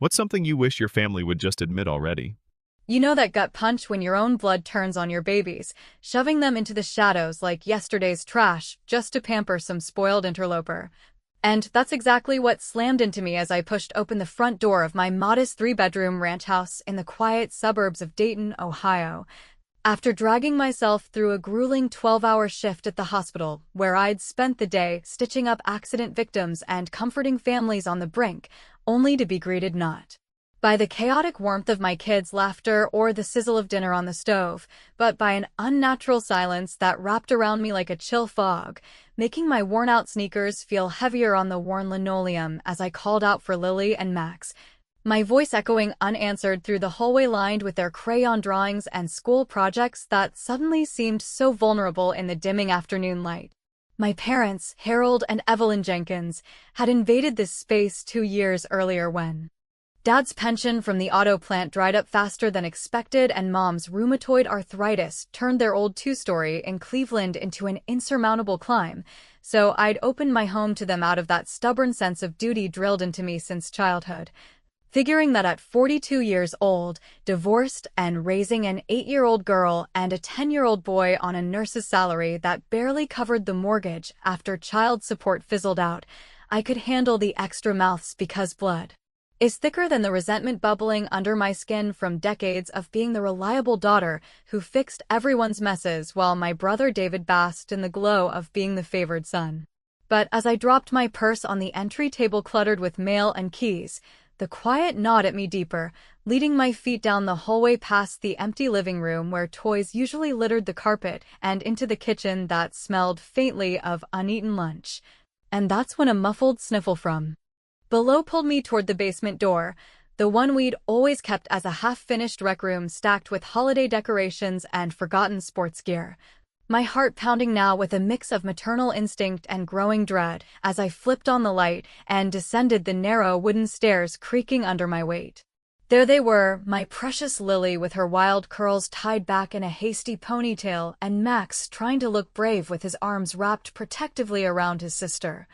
What's something you wish your family would just admit already? You know that gut punch when your own blood turns on your babies, shoving them into the shadows like yesterday's trash just to pamper some spoiled interloper. And that's exactly what slammed into me as I pushed open the front door of my modest three-bedroom ranch house in the quiet suburbs of Dayton, Ohio. After dragging myself through a grueling 12-hour shift at the hospital, where I'd spent the day stitching up accident victims and comforting families on the brink, only to be greeted not by the chaotic warmth of my kids' laughter or the sizzle of dinner on the stove, but by an unnatural silence that wrapped around me like a chill fog, making my worn-out sneakers feel heavier on the worn linoleum as I called out for Lily and Max, my voice echoing unanswered through the hallway lined with their crayon drawings and school projects that suddenly seemed so vulnerable in the dimming afternoon light. My parents, Harold and Evelyn Jenkins, had invaded this space 2 years earlier when Dad's pension from the auto plant dried up faster than expected and Mom's rheumatoid arthritis turned their old two-story in Cleveland into an insurmountable climb, so I'd opened my home to them out of that stubborn sense of duty drilled into me since childhood. Figuring that at 42 years old, divorced and raising an 8-year-old girl and a 10-year-old boy on a nurse's salary that barely covered the mortgage after child support fizzled out, I could handle the extra mouths because blood is thicker than the resentment bubbling under my skin from decades of being the reliable daughter who fixed everyone's messes while my brother David basked in the glow of being the favored son. But as I dropped my purse on the entry table cluttered with mail and keys, the quiet gnawed at me deeper, leading my feet down the hallway past the empty living room where toys usually littered the carpet and into the kitchen that smelled faintly of uneaten lunch. And that's when a muffled sniffle from below pulled me toward the basement door, the one we'd always kept as a half-finished rec room stacked with holiday decorations and forgotten sports gear. My heart pounding now with a mix of maternal instinct and growing dread as I flipped on the light and descended the narrow wooden stairs creaking under my weight. There they were, my precious Lily with her wild curls tied back in a hasty ponytail and Max trying to look brave with his arms wrapped protectively around his sister.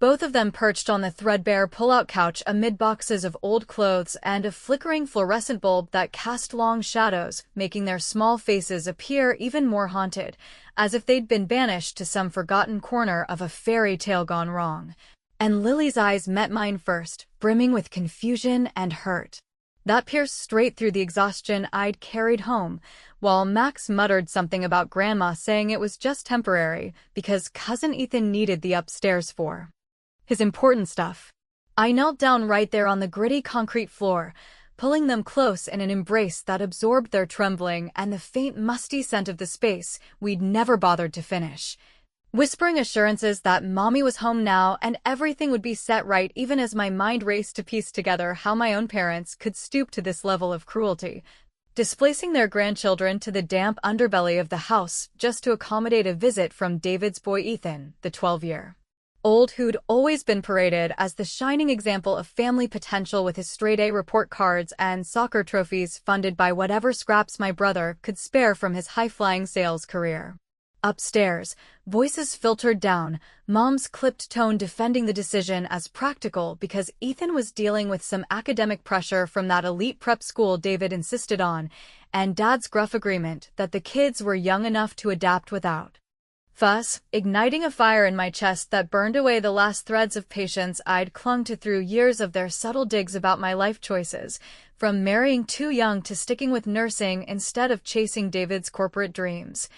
Both of them perched on the threadbare pull-out couch amid boxes of old clothes and a flickering fluorescent bulb that cast long shadows, making their small faces appear even more haunted, as if they'd been banished to some forgotten corner of a fairy tale gone wrong. And Lily's eyes met mine first, brimming with confusion and hurt. That pierced straight through the exhaustion I'd carried home, while Max muttered something about Grandma saying it was just temporary because Cousin Ethan needed the upstairs for his important stuff. I knelt down right there on the gritty concrete floor, pulling them close in an embrace that absorbed their trembling and the faint musty scent of the space we'd never bothered to finish, whispering assurances that Mommy was home now and everything would be set right even as my mind raced to piece together how my own parents could stoop to this level of cruelty, displacing their grandchildren to the damp underbelly of the house just to accommodate a visit from David's boy Ethan, the 12-year old who'd always been paraded as the shining example of family potential with his straight-A report cards and soccer trophies funded by whatever scraps my brother could spare from his high-flying sales career. Upstairs, voices filtered down, Mom's clipped tone defending the decision as practical because Ethan was dealing with some academic pressure from that elite prep school David insisted on, and Dad's gruff agreement that the kids were young enough to adapt without fuss, igniting a fire in my chest that burned away the last threads of patience I'd clung to through years of their subtle digs about my life choices, from marrying too young to sticking with nursing instead of chasing David's corporate dreams.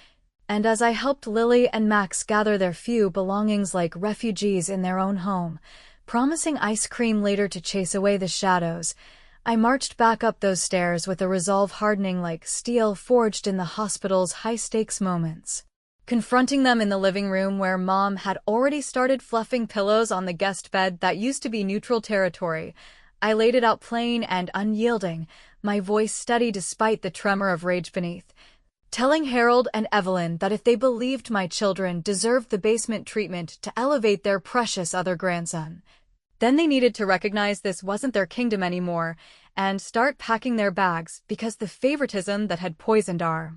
And as I helped Lily and Max gather their few belongings like refugees in their own home, promising ice cream later to chase away the shadows, I marched back up those stairs with a resolve hardening like steel forged in the hospital's high-stakes moments. Confronting them in the living room where Mom had already started fluffing pillows on the guest bed that used to be neutral territory, I laid it out plain and unyielding, my voice steady despite the tremor of rage beneath, telling Harold and Evelyn that if they believed my children deserved the basement treatment to elevate their precious other grandson, then they needed to recognize this wasn't their kingdom anymore and start packing their bags because the favoritism that had poisoned our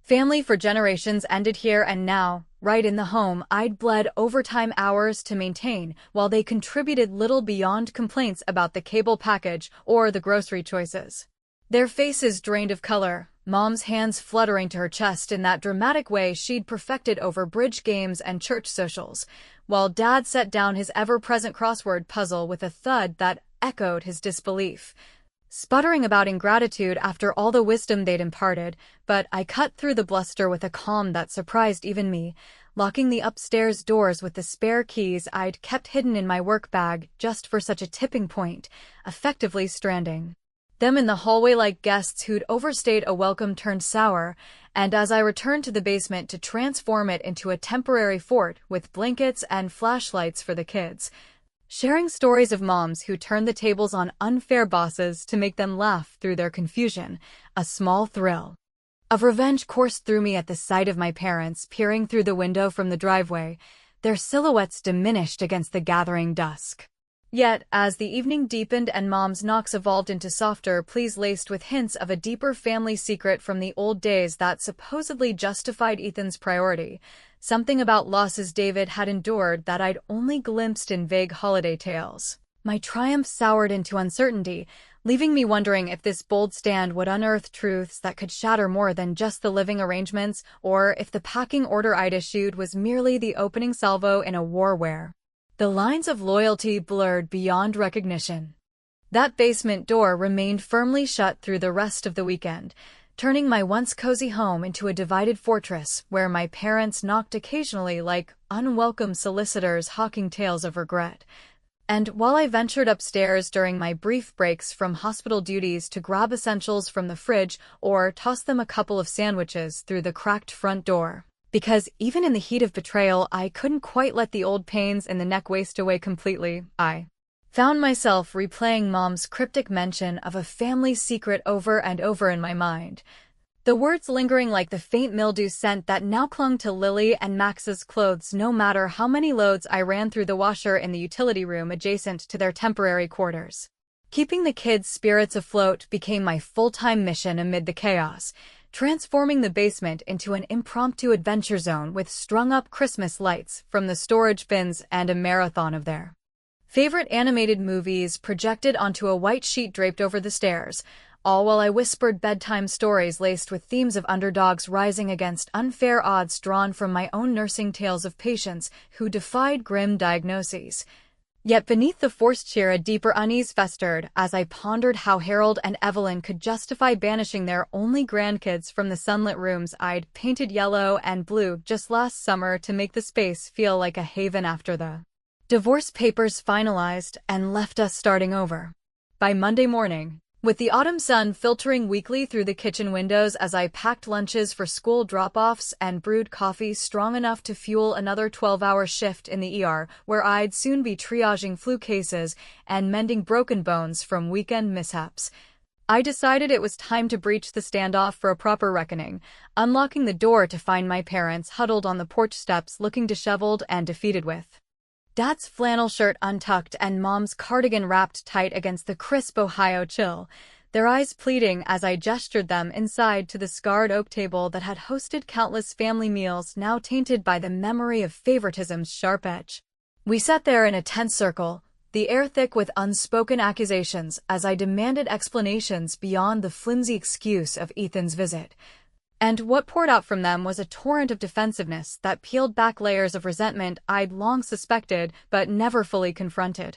family for generations ended here and now, right in the home I'd bled overtime hours to maintain, while they contributed little beyond complaints about the cable package or the grocery choices. Their faces drained of color, Mom's hands fluttering to her chest in that dramatic way she'd perfected over bridge games and church socials, while Dad set down his ever-present crossword puzzle with a thud that echoed his disbelief, sputtering about ingratitude after all the wisdom they'd imparted. But I cut through the bluster with a calm that surprised even me, locking the upstairs doors with the spare keys I'd kept hidden in my work bag just for such a tipping point, effectively stranding them in the hallway like guests who'd overstayed a welcome turned sour. And as I returned to the basement to transform it into a temporary fort with blankets and flashlights for the kids, sharing stories of moms who turned the tables on unfair bosses to make them laugh through their confusion, a small thrill of revenge coursed through me at the sight of my parents peering through the window from the driveway, their silhouettes diminished against the gathering dusk. Yet, as the evening deepened and Mom's knocks evolved into softer pleas laced with hints of a deeper family secret from the old days that supposedly justified Ethan's priority, something about losses David had endured that I'd only glimpsed in vague holiday tales, my triumph soured into uncertainty, leaving me wondering if this bold stand would unearth truths that could shatter more than just the living arrangements, or if the packing order I'd issued was merely the opening salvo in a war where the lines of loyalty blurred beyond recognition. That basement door remained firmly shut through the rest of the weekend, turning my once cozy home into a divided fortress where my parents knocked occasionally like unwelcome solicitors hawking tales of regret. And while I ventured upstairs during my brief breaks from hospital duties to grab essentials from the fridge or toss them a couple of sandwiches through the cracked front door, because even in the heat of betrayal I couldn't quite let the old pains in the neck waste away completely, I found myself replaying Mom's cryptic mention of a family secret over and over in my mind, the words lingering like the faint mildew scent that now clung to Lily and Max's clothes no matter how many loads I ran through the washer in the utility room adjacent to their temporary quarters. Keeping the kids' spirits afloat became my full-time mission amid the chaos, transforming the basement into an impromptu adventure zone with strung-up Christmas lights from the storage bins and a marathon of their favorite animated movies projected onto a white sheet draped over the stairs, all while I whispered bedtime stories laced with themes of underdogs rising against unfair odds drawn from my own nursing tales of patients who defied grim diagnoses. Yet beneath the forced cheer a deeper unease festered as I pondered how Harold and Evelyn could justify banishing their only grandkids from the sunlit rooms I'd painted yellow and blue just last summer to make the space feel like a haven after the divorce papers finalized and left us starting over. By Monday morning, with the autumn sun filtering weakly through the kitchen windows as I packed lunches for school drop-offs and brewed coffee strong enough to fuel another 12-hour shift in the ER, where I'd soon be triaging flu cases and mending broken bones from weekend mishaps, I decided it was time to breach the standoff for a proper reckoning, unlocking the door to find my parents huddled on the porch steps looking disheveled and defeated with Dad's flannel shirt untucked and Mom's cardigan wrapped tight against the crisp Ohio chill, their eyes pleading as I gestured them inside to the scarred oak table that had hosted countless family meals now tainted by the memory of favoritism's sharp edge. We sat there in a tense circle, the air thick with unspoken accusations as I demanded explanations beyond the flimsy excuse of Ethan's visit. And what poured out from them was a torrent of defensiveness that peeled back layers of resentment I'd long suspected but never fully confronted.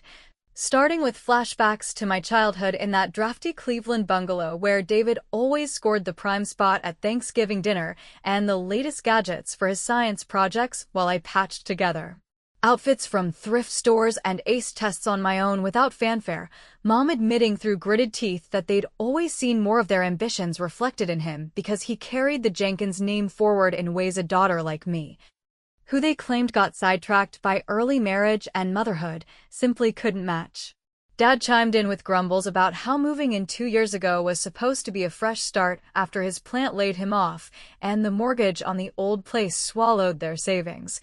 Starting with flashbacks to my childhood in that drafty Cleveland bungalow where David always scored the prime spot at Thanksgiving dinner, and the latest gadgets for his science projects while I patched together outfits from thrift stores and aced tests on my own without fanfare, Mom admitting through gritted teeth that they'd always seen more of their ambitions reflected in him because he carried the Jenkins name forward in ways a daughter like me, who they claimed got sidetracked by early marriage and motherhood, simply couldn't match. Dad chimed in with grumbles about how moving in 2 years ago was supposed to be a fresh start after his plant laid him off, and the mortgage on the old place swallowed their savings.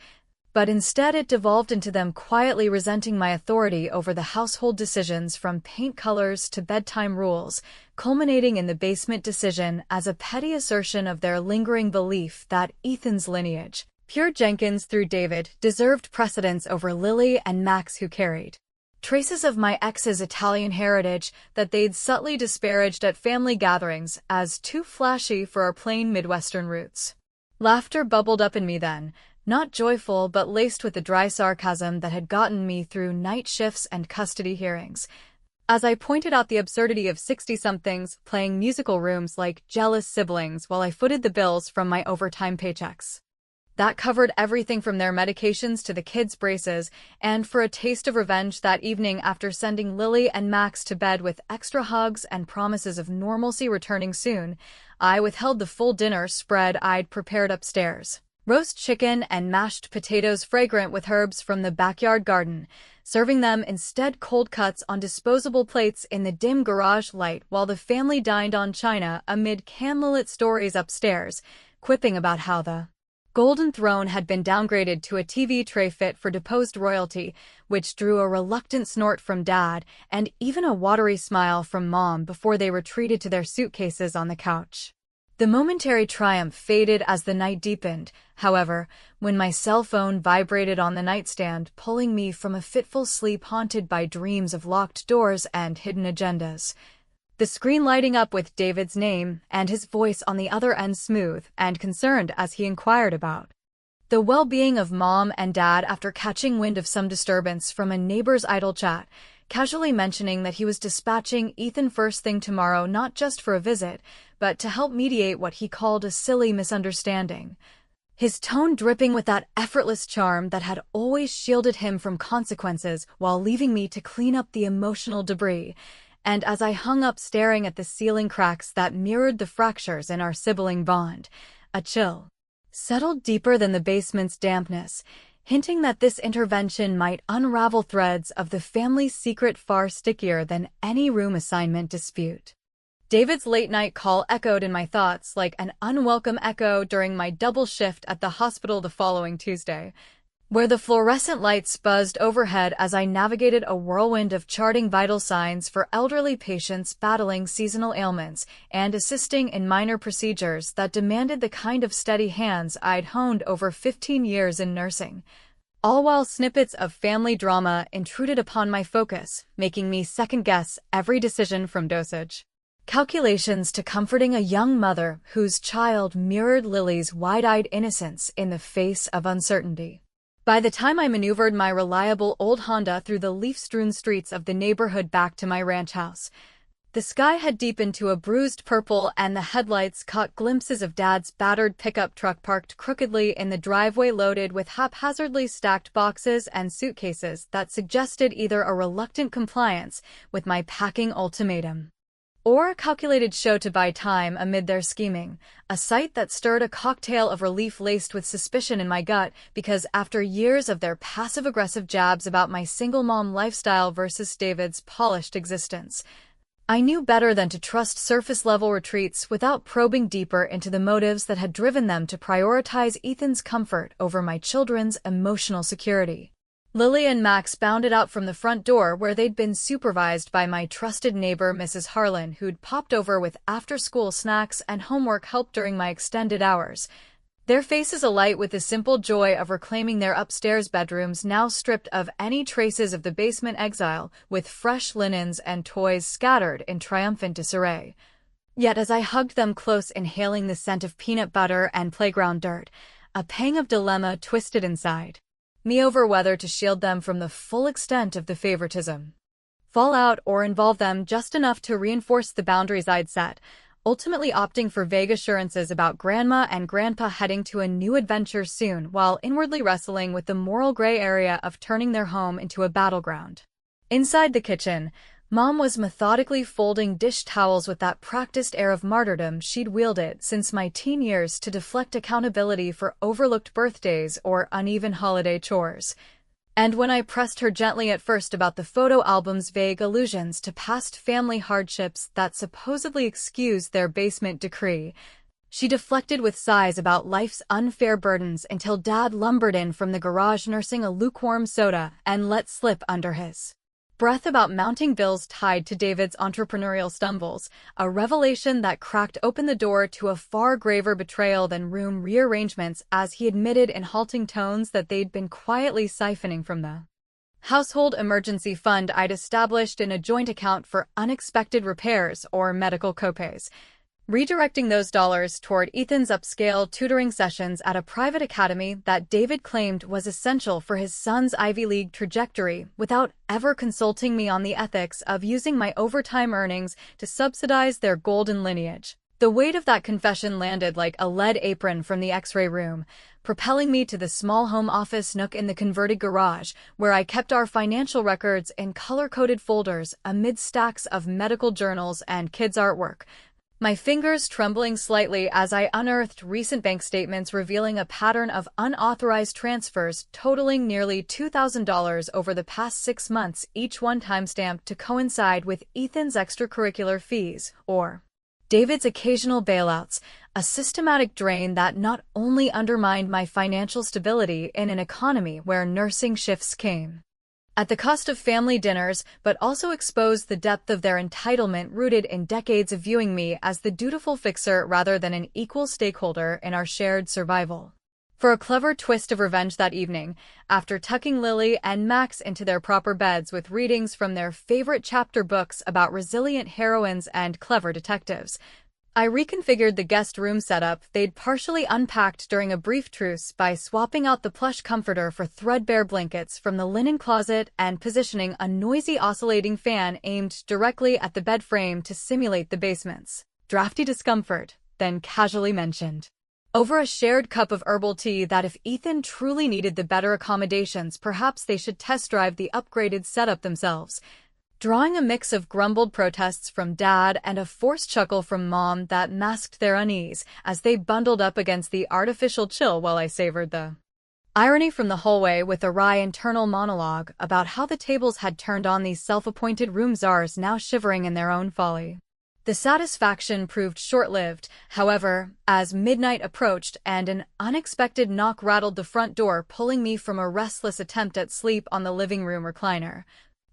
But instead it devolved into them quietly resenting my authority over the household decisions from paint colors to bedtime rules, culminating in the basement decision as a petty assertion of their lingering belief that Ethan's lineage Pure Jenkins through David deserved precedence over Lily and Max, who carried traces of my ex's Italian heritage that they'd subtly disparaged at family gatherings as too flashy for our plain Midwestern roots. Laughter bubbled up in me then, not joyful but laced with the dry sarcasm that had gotten me through night shifts and custody hearings, as I pointed out the absurdity of 60-somethings playing musical rooms like jealous siblings while I footed the bills from my overtime paychecks. That covered everything from their medications to the kids' braces, and for a taste of revenge that evening, after sending Lily and Max to bed with extra hugs and promises of normalcy returning soon, I withheld the full dinner spread I'd prepared upstairs. Roast chicken and mashed potatoes fragrant with herbs from the backyard garden, serving them instead cold cuts on disposable plates in the dim garage light while the family dined on china amid candlelit stories upstairs, quipping about how the Golden Throne had been downgraded to a TV tray fit for deposed royalty, which drew a reluctant snort from Dad and even a watery smile from Mom before they retreated to their suitcases on the couch. The momentary triumph faded as the night deepened, however, when my cell phone vibrated on the nightstand, pulling me from a fitful sleep haunted by dreams of locked doors and hidden agendas. The screen lighting up with David's name and his voice on the other end, smooth and concerned, as he inquired about the well-being of Mom and Dad after catching wind of some disturbance from a neighbor's idle chat, casually mentioning that he was dispatching Ethan first thing tomorrow, not just for a visit, but to help mediate what he called a silly misunderstanding. His tone dripping with that effortless charm that had always shielded him from consequences while leaving me to clean up the emotional debris. And as I hung up staring at the ceiling cracks that mirrored the fractures in our sibling bond, a chill settled deeper than the basement's dampness, hinting that this intervention might unravel threads of the family's secret far stickier than any room assignment dispute. David's late-night call echoed in my thoughts like an unwelcome echo during my double shift at the hospital the following Tuesday, where the fluorescent lights buzzed overhead as I navigated a whirlwind of charting vital signs for elderly patients battling seasonal ailments and assisting in minor procedures that demanded the kind of steady hands I'd honed over 15 years in nursing. All while snippets of family drama intruded upon my focus, making me second-guess every decision from dosage calculations to comforting a young mother whose child mirrored Lily's wide-eyed innocence in the face of uncertainty. By the time I maneuvered my reliable old Honda through the leaf-strewn streets of the neighborhood back to my ranch house, the sky had deepened to a bruised purple and the headlights caught glimpses of Dad's battered pickup truck parked crookedly in the driveway, loaded with haphazardly stacked boxes and suitcases that suggested either a reluctant compliance with my packing ultimatum or a calculated show to buy time amid their scheming, a sight that stirred a cocktail of relief laced with suspicion in my gut, because after years of their passive-aggressive jabs about my single mom lifestyle versus David's polished existence, I knew better than to trust surface-level retreats without probing deeper into the motives that had driven them to prioritize Ethan's comfort over my children's emotional security. Lily and Max bounded out from the front door, where they'd been supervised by my trusted neighbor, Mrs. Harlan, who'd popped over with after-school snacks and homework help during my extended hours, their faces alight with the simple joy of reclaiming their upstairs bedrooms, now stripped of any traces of the basement exile, with fresh linens and toys scattered in triumphant disarray. Yet as I hugged them close, inhaling the scent of peanut butter and playground dirt, a pang of dilemma twisted inside me over whether to shield them from the full extent of the favoritism fallout or involve them just enough to reinforce the boundaries I'd set, ultimately opting for vague assurances about Grandma and Grandpa heading to a new adventure soon, while inwardly wrestling with the moral gray area of turning their home into a battleground. Inside the kitchen, Mom was methodically folding dish towels with that practiced air of martyrdom she'd wielded since my teen years to deflect accountability for overlooked birthdays or uneven holiday chores. And when I pressed her gently at first about the photo album's vague allusions to past family hardships that supposedly excused their basement decree, she deflected with sighs about life's unfair burdens until Dad lumbered in from the garage nursing a lukewarm soda and let slip under his breath about mounting bills tied to David's entrepreneurial stumbles, a revelation that cracked open the door to a far graver betrayal than room rearrangements, as he admitted in halting tones that they'd been quietly siphoning from the household emergency fund I'd established in a joint account for unexpected repairs or medical copays, redirecting those dollars toward Ethan's upscale tutoring sessions at a private academy that David claimed was essential for his son's Ivy League trajectory, without ever consulting me on the ethics of using my overtime earnings to subsidize their golden lineage. The weight of that confession landed like a lead apron from the X-ray room, propelling me to the small home office nook in the converted garage, where I kept our financial records in color-coded folders amid stacks of medical journals and kids' artwork, my fingers trembling slightly as I unearthed recent bank statements revealing a pattern of unauthorized transfers totaling nearly $2,000 over the past 6 months, each one timestamped to coincide with Ethan's extracurricular fees, or David's occasional bailouts, a systematic drain that not only undermined my financial stability in an economy where nursing shifts came at the cost of family dinners, but also exposed the depth of their entitlement rooted in decades of viewing me as the dutiful fixer rather than an equal stakeholder in our shared survival. For a clever twist of revenge that evening, after tucking Lily and Max into their proper beds with readings from their favorite chapter books about resilient heroines and clever detectives, I reconfigured the guest room setup they'd partially unpacked during a brief truce by swapping out the plush comforter for threadbare blankets from the linen closet and positioning a noisy oscillating fan aimed directly at the bed frame to simulate the basement's drafty discomfort, then casually mentioned over a shared cup of herbal tea that if Ethan truly needed the better accommodations, perhaps they should test drive the upgraded setup themselves, drawing a mix of grumbled protests from Dad and a forced chuckle from Mom that masked their unease as they bundled up against the artificial chill while I savored the irony from the hallway with a wry internal monologue about how the tables had turned on these self-appointed room czars now shivering in their own folly. The satisfaction proved short-lived, however, as midnight approached and an unexpected knock rattled the front door, pulling me from a restless attempt at sleep on the living room recliner,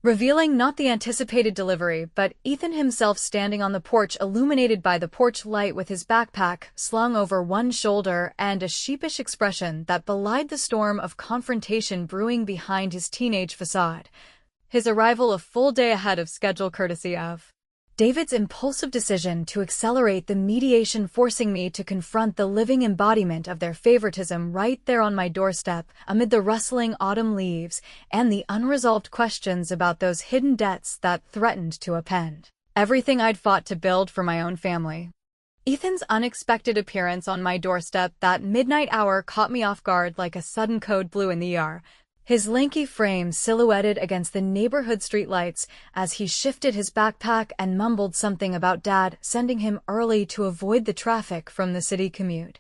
revealing not the anticipated delivery, but Ethan himself standing on the porch illuminated by the porch light with his backpack slung over one shoulder and a sheepish expression that belied the storm of confrontation brewing behind his teenage facade. His arrival a full day ahead of schedule courtesy of David's impulsive decision to accelerate the mediation, forcing me to confront the living embodiment of their favoritism right there on my doorstep, amid the rustling autumn leaves and the unresolved questions about those hidden debts that threatened to upend everything I'd fought to build for my own family. Ethan's unexpected appearance on my doorstep that midnight hour caught me off guard like a sudden code blue in the ER, his lanky frame silhouetted against the neighborhood streetlights as he shifted his backpack and mumbled something about Dad sending him early to avoid the traffic from the city commute.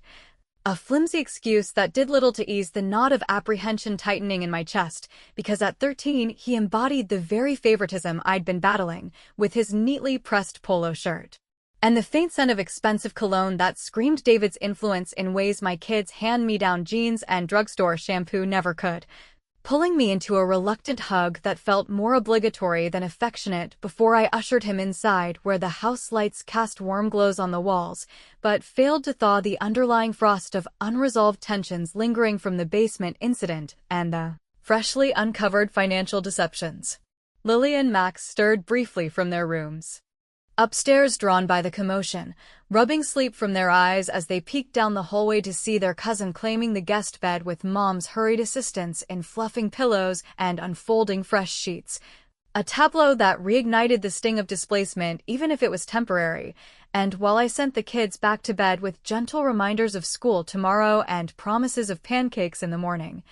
A flimsy excuse that did little to ease the knot of apprehension tightening in my chest, because at 13 he embodied the very favoritism I'd been battling, with his neatly pressed polo shirt and the faint scent of expensive cologne that screamed David's influence in ways my kids' hand-me-down jeans and drugstore shampoo never could, pulling me into a reluctant hug that felt more obligatory than affectionate before I ushered him inside, where the house lights cast warm glows on the walls, but failed to thaw the underlying frost of unresolved tensions lingering from the basement incident and the freshly uncovered financial deceptions. Lily and Max stirred briefly from their rooms, upstairs drawn by the commotion, rubbing sleep from their eyes as they peeked down the hallway to see their cousin claiming the guest bed with Mom's hurried assistance in fluffing pillows and unfolding fresh sheets, a tableau that reignited the sting of displacement even if it was temporary. And while I sent the kids back to bed with gentle reminders of school tomorrow and promises of pancakes in the morning,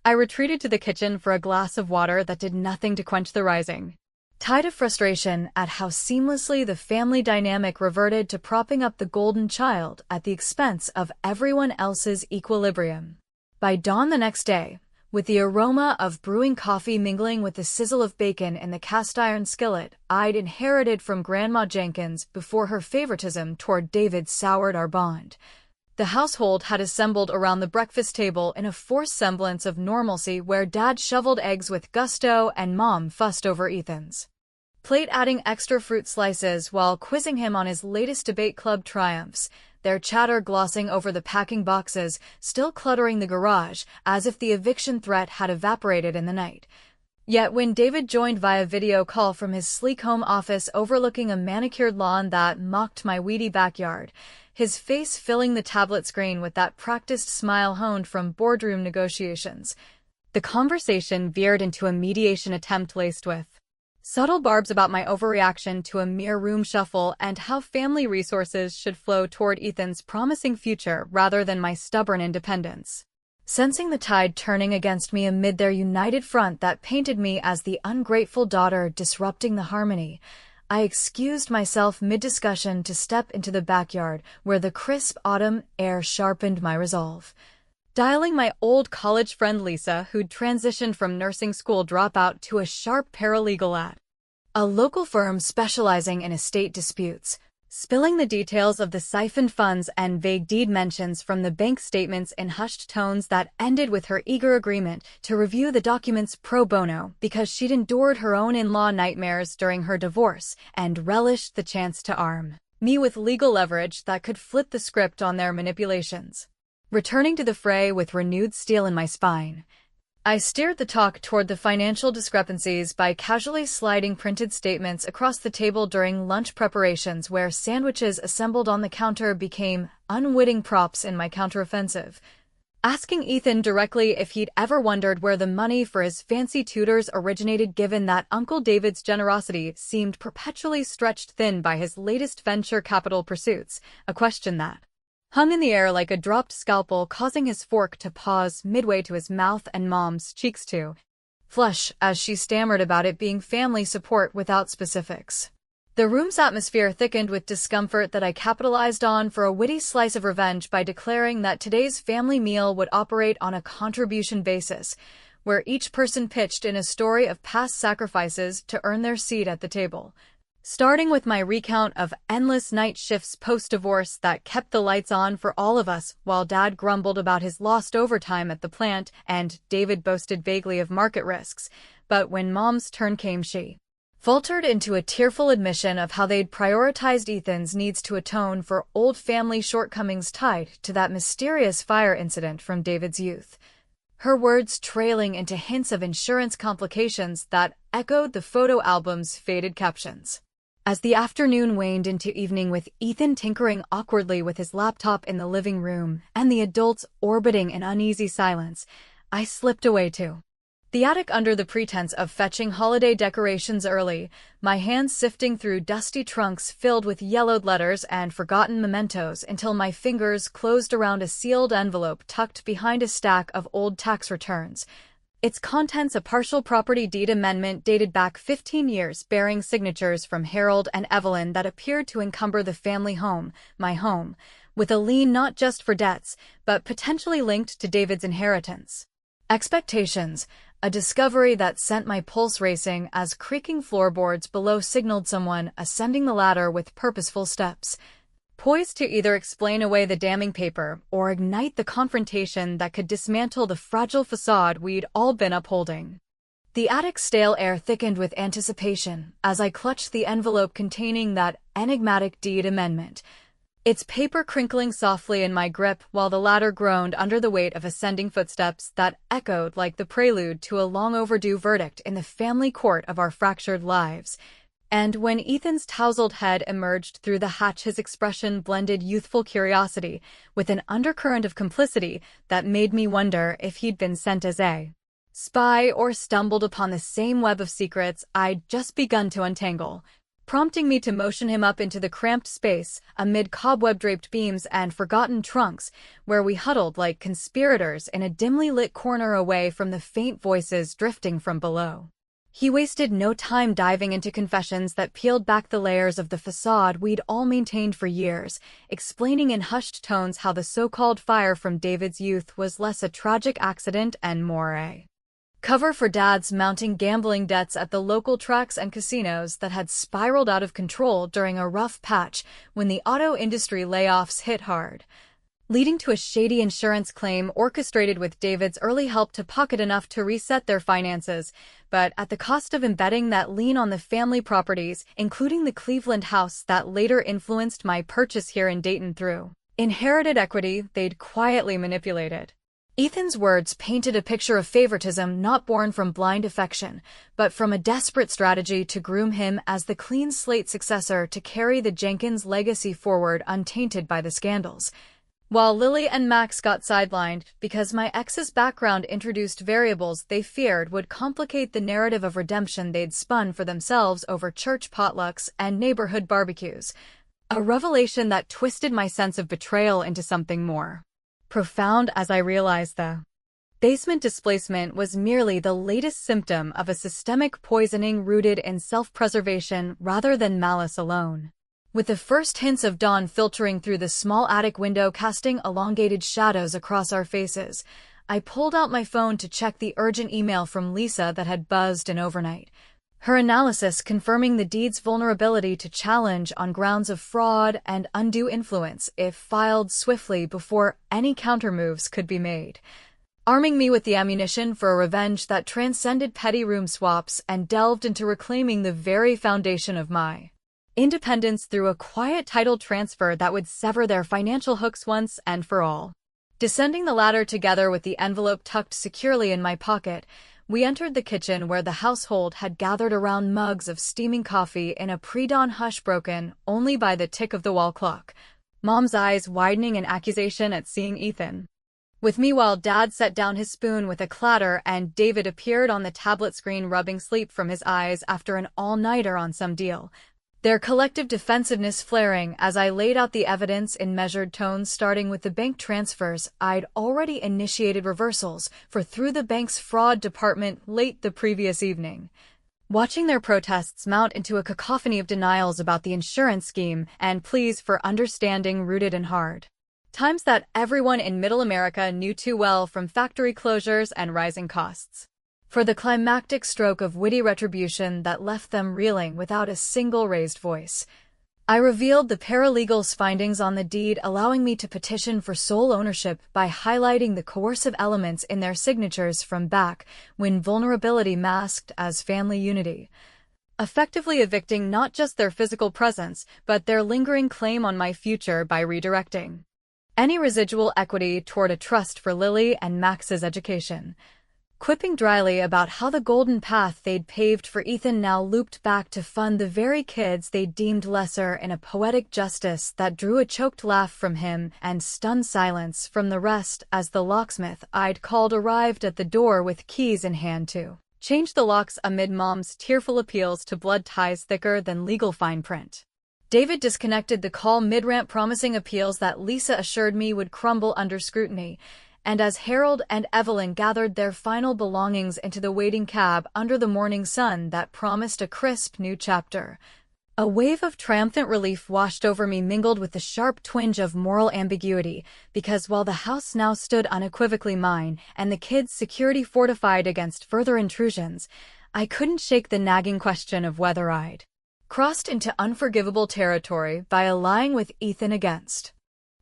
I retreated to the kitchen for a glass of water that did nothing to quench the rising tide of frustration at how seamlessly the family dynamic reverted to propping up the golden child at the expense of everyone else's equilibrium. By dawn the next day, with the aroma of brewing coffee mingling with the sizzle of bacon in the cast-iron skillet I'd inherited from Grandma Jenkins before her favoritism toward David soured our bond, The household had assembled around the breakfast table in a forced semblance of normalcy where Dad shoveled eggs with gusto and Mom fussed over Ethan's plate, adding extra fruit slices while quizzing him on his latest debate club triumphs, their chatter glossing over the packing boxes, still cluttering the garage, as if the eviction threat had evaporated in the night. Yet when David joined via video call from his sleek home office overlooking a manicured lawn that mocked my weedy backyard, his face filling the tablet screen with that practiced smile honed from boardroom negotiations, the conversation veered into a mediation attempt laced with subtle barbs about my overreaction to a mere room shuffle and how family resources should flow toward Ethan's promising future rather than my stubborn independence. Sensing the tide turning against me amid their united front that painted me as the ungrateful daughter disrupting the harmony, I excused myself mid-discussion to step into the backyard where the crisp autumn air sharpened my resolve. Dialing my old college friend Lisa, who'd transitioned from nursing school dropout to a sharp paralegal at a local firm specializing in estate disputes, spilling the details of the siphoned funds and vague deed mentions from the bank statements in hushed tones that ended with her eager agreement to review the documents pro bono because she'd endured her own in-law nightmares during her divorce and relished the chance to arm me with legal leverage that could flip the script on their manipulations. Returning to the fray with renewed steel in my spine, I steered the talk toward the financial discrepancies by casually sliding printed statements across the table during lunch preparations where sandwiches assembled on the counter became unwitting props in my counteroffensive, asking Ethan directly if he'd ever wondered where the money for his fancy tutors originated given that Uncle David's generosity seemed perpetually stretched thin by his latest venture capital pursuits, a question that hung in the air like a dropped scalpel, causing his fork to pause midway to his mouth and Mom's cheeks to flush as she stammered about it being family support without specifics. The room's atmosphere thickened with discomfort that I capitalized on for a witty slice of revenge by declaring that today's family meal would operate on a contribution basis, where each person pitched in a story of past sacrifices to earn their seat at the table. Starting with my recount of endless night shifts post-divorce that kept the lights on for all of us while Dad grumbled about his lost overtime at the plant and David boasted vaguely of market risks, but when Mom's turn came she faltered into a tearful admission of how they'd prioritized Ethan's needs to atone for old family shortcomings tied to that mysterious fire incident from David's youth, her words trailing into hints of insurance complications that echoed the photo album's faded captions. As the afternoon waned into evening with Ethan tinkering awkwardly with his laptop in the living room and the adults orbiting in uneasy silence, I slipped away to the attic under the pretense of fetching holiday decorations early, my hands sifting through dusty trunks filled with yellowed letters and forgotten mementos until my fingers closed around a sealed envelope tucked behind a stack of old tax returns, its contents a partial property deed amendment dated back 15 years bearing signatures from Harold and Evelyn that appeared to encumber the family home, my home, with a lien not just for debts, but potentially linked to David's inheritance. Expectations, a discovery that sent my pulse racing as creaking floorboards below signaled someone ascending the ladder with purposeful steps, poised to either explain away the damning paper or ignite the confrontation that could dismantle the fragile facade we'd all been upholding. The attic's stale air thickened with anticipation as I clutched the envelope containing that enigmatic deed amendment, its paper crinkling softly in my grip while the ladder groaned under the weight of ascending footsteps that echoed like the prelude to a long-overdue verdict in the family court of our fractured lives. And when Ethan's tousled head emerged through the hatch, his expression blended youthful curiosity with an undercurrent of complicity that made me wonder if he'd been sent as a spy or stumbled upon the same web of secrets I'd just begun to untangle, prompting me to motion him up into the cramped space amid cobweb-draped beams and forgotten trunks, where we huddled like conspirators in a dimly lit corner away from the faint voices drifting from below. He wasted no time diving into confessions that peeled back the layers of the facade we'd all maintained for years, explaining in hushed tones how the so-called fire from David's youth was less a tragic accident and more a cover for Dad's mounting gambling debts at the local tracks and casinos that had spiraled out of control during a rough patch when the auto industry layoffs hit hard. leading to a shady insurance claim orchestrated with David's early help to pocket enough to reset their finances, but at the cost of embedding that lien on the family properties, including the Cleveland house that later influenced my purchase here in Dayton through inherited equity they'd quietly manipulated. Ethan's words painted a picture of favoritism not born from blind affection, but from a desperate strategy to groom him as the clean slate successor to carry the Jenkins legacy forward untainted by the scandals. While Lily and Max got sidelined because my ex's background introduced variables they feared would complicate the narrative of redemption they'd spun for themselves over church potlucks and neighborhood barbecues. A revelation that twisted my sense of betrayal into something more profound as I realized the basement displacement was merely the latest symptom of a systemic poisoning rooted in self-preservation rather than malice alone. With the first hints of dawn filtering through the small attic window casting elongated shadows across our faces, I pulled out my phone to check the urgent email from Lisa that had buzzed in overnight. Her analysis confirming the deed's vulnerability to challenge on grounds of fraud and undue influence if filed swiftly before any countermoves could be made, arming me with the ammunition for a revenge that transcended petty room swaps and delved into reclaiming the very foundation of my independence through a quiet title transfer that would sever their financial hooks once and for all. Descending the ladder together with the envelope tucked securely in my pocket, we entered the kitchen where the household had gathered around mugs of steaming coffee in a pre-dawn hush broken only by the tick of the wall clock, Mom's eyes widening in accusation at seeing Ethan with me while Dad set down his spoon with a clatter and David appeared on the tablet screen rubbing sleep from his eyes after an all-nighter on some deal, their collective defensiveness flaring as I laid out the evidence in measured tones starting with the bank transfers I'd already initiated reversals for through the bank's fraud department late the previous evening. Watching their protests mount into a cacophony of denials about the insurance scheme and pleas for understanding rooted in hard times that everyone in Middle America knew too well from factory closures and rising costs, for the climactic stroke of witty retribution that left them reeling without a single raised voice. I revealed the paralegal's findings on the deed, allowing me to petition for sole ownership by highlighting the coercive elements in their signatures from back when vulnerability masked as family unity, effectively evicting not just their physical presence, but their lingering claim on my future by redirecting any residual equity toward a trust for Lily and Max's education, quipping dryly about how the golden path they'd paved for Ethan now looped back to fund the very kids they deemed lesser in a poetic justice that drew a choked laugh from him and stunned silence from the rest as the locksmith I'd called arrived at the door with keys in hand to change the locks amid Mom's tearful appeals to blood ties thicker than legal fine print. David disconnected the call mid-rant, promising appeals that Lisa assured me would crumble under scrutiny, and as Harold and Evelyn gathered their final belongings into the waiting cab under the morning sun that promised a crisp new chapter, a wave of triumphant relief washed over me mingled with the sharp twinge of moral ambiguity, because while the house now stood unequivocally mine and the kids' security fortified against further intrusions, I couldn't shake the nagging question of whether I'd crossed into unforgivable territory by allying with Ethan against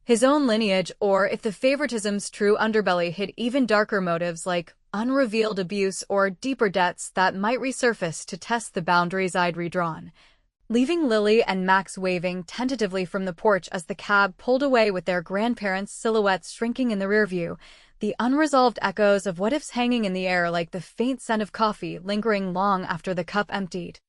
his own lineage, or if the favoritism's true underbelly hid even darker motives like unrevealed abuse or deeper debts that might resurface to test the boundaries I'd redrawn. Leaving Lily and Max waving tentatively from the porch as the cab pulled away with their grandparents' silhouettes shrinking in the rearview, the unresolved echoes of what-ifs hanging in the air like the faint scent of coffee lingering long after the cup emptied.